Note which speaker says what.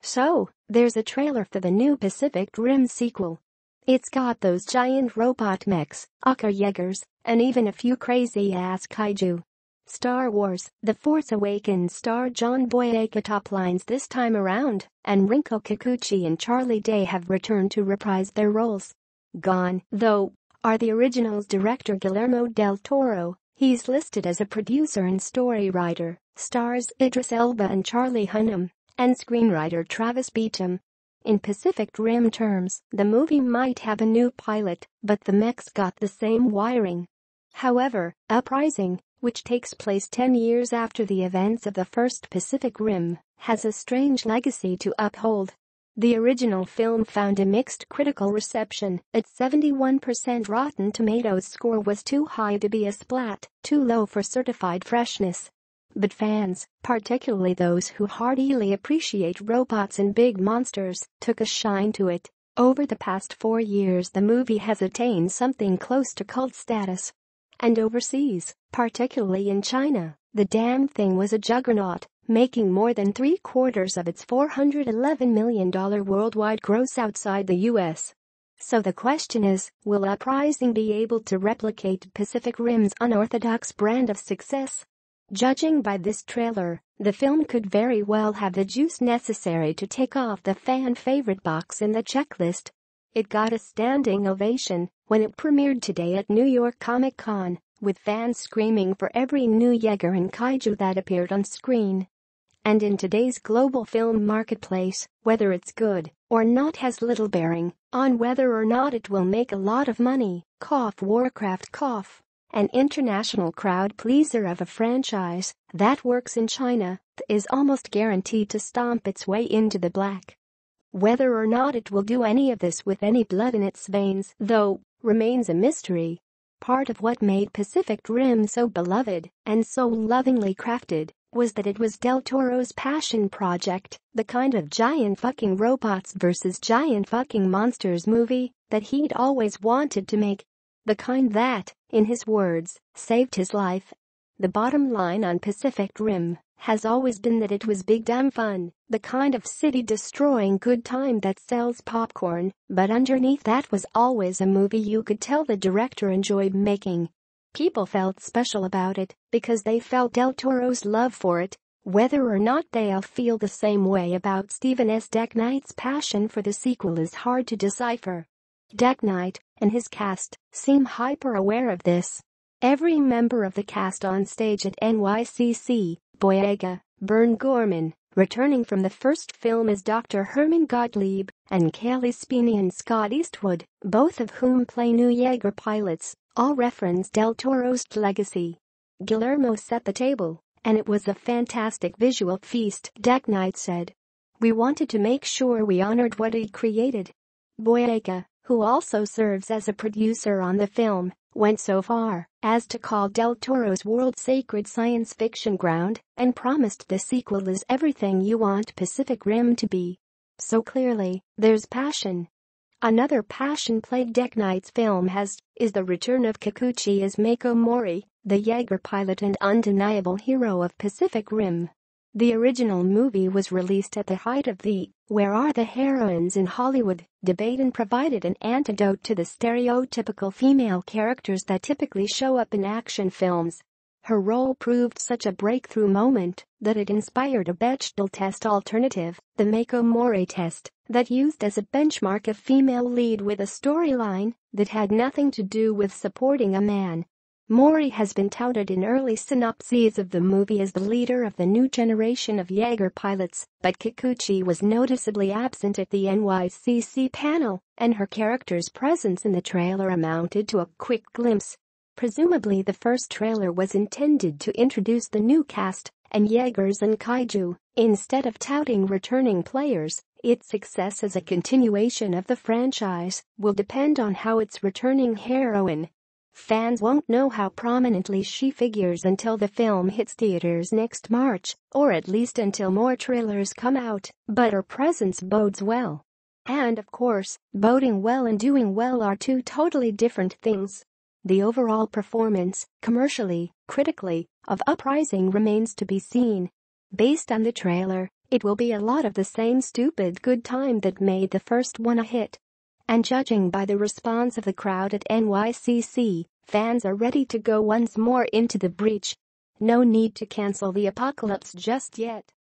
Speaker 1: So, there's a trailer for the new Pacific Rim sequel. It's got those giant robot mechs, jaegers, and even a few crazy-ass kaiju. Star Wars: The Force Awakens star John Boyega toplines this time around, and Rinko Kikuchi and Charlie have returned to reprise their roles. Gone, though, are the original's director Guillermo del Toro. He's listed as a producer and story writer. Stars Idris, Elba and Charlie Hunnam, and screenwriter Travis Beacham. In Pacific Rim terms, the movie might have a new pilot, but the mechs got the same wiring. However, Uprising, which takes place 10 years after the events of the first Pacific Rim, has a strange legacy to uphold. The original film found a mixed critical reception. Its 71% Rotten Tomatoes score was too high to be a splat, too low for certified freshness. But fans, particularly those who heartily appreciate robots and big monsters, took a shine to it. Over the past 4 years, the movie has attained something close to cult status. And overseas, particularly in China, the damn thing was a juggernaut, making more than 3/4 of its $411 million worldwide gross outside the US. So the question is, will Uprising be able to replicate Pacific Rim's unorthodox brand of success? Judging by this trailer, the film could very well have the juice necessary to take off the fan favorite box in the checklist. It got a standing ovation when it premiered today at New York Comic Con, with fans screaming for every new jaeger and kaiju that appeared on screen. And in today's global film marketplace, whether it's good or not has little bearing on whether or not it will make a lot of money. Warcraft. An international crowd pleaser of a franchise that works in China is almost guaranteed to stomp its way into the black. Whether or not it will do any of this with any blood in its veins, though, remains a mystery. Part of what made Pacific Rim so beloved and so lovingly crafted was that it was Del Toro's passion project, the kind of giant fucking robots versus giant fucking monsters movie that he'd always wanted to make. The kind that, in his words, saved his life. The bottom line on Pacific Rim has always been that it was big damn fun, the kind of city-destroying good time that sells popcorn, but underneath that was always a movie you could tell the director enjoyed making. People felt special about it because they felt Del Toro's love for it. Whether or not they'll feel the same way about Steven S. Deck Knight's passion for the sequel is hard to decipher. Deck Knight and his cast seem hyper-aware of this. Every member of the cast on stage at NYCC, Boyega, Bern Gorman, returning from the first film as Dr. Herman Gottlieb, and Cailee Spaeny and Scott Eastwood, both of whom play new Jaeger pilots, all reference Del Toro's legacy. Guillermo set the table, and it was a fantastic visual feast, Deck Knight said. We wanted to make sure we honored what he created. Boyega, who also serves as a producer on the film, went so far as to call Del Toro's world sacred science fiction ground and promised the sequel is everything you want Pacific Rim to be. So clearly, there's passion. Another passion-plagued Deck Knight's film is the return of Kikuchi as Mako Mori, the Jaeger pilot and undeniable hero of Pacific Rim. The original movie was released at the height of the "where are the heroines in Hollywood" debate and provided an antidote to the stereotypical female characters that typically show up in action films. Her role proved such a breakthrough moment that it inspired a Bechdel test alternative, the Mako Mori test, that used as a benchmark a female lead with a storyline that had nothing to do with supporting a man. Mori has been touted in early synopses of the movie as the leader of the new generation of Jaeger pilots, but Kikuchi was noticeably absent at the NYCC panel, and her character's presence in the trailer amounted to a quick glimpse. Presumably the first trailer was intended to introduce the new cast and Jaegers and kaiju, instead of touting returning players. Its success as a continuation of the franchise will depend on how its returning heroine. Fans won't know how prominently she figures until the film hits theaters next March, or at least until more trailers come out, but her presence bodes well. And of course, boding well and doing well are two totally different things. The overall performance, commercially, critically, of Uprising remains to be seen. Based on the trailer, It will be a lot of the same stupid good time that made the first one a hit. And judging by the response of the crowd at NYCC, fans are ready to go once more into the breach. No need to cancel the apocalypse just yet.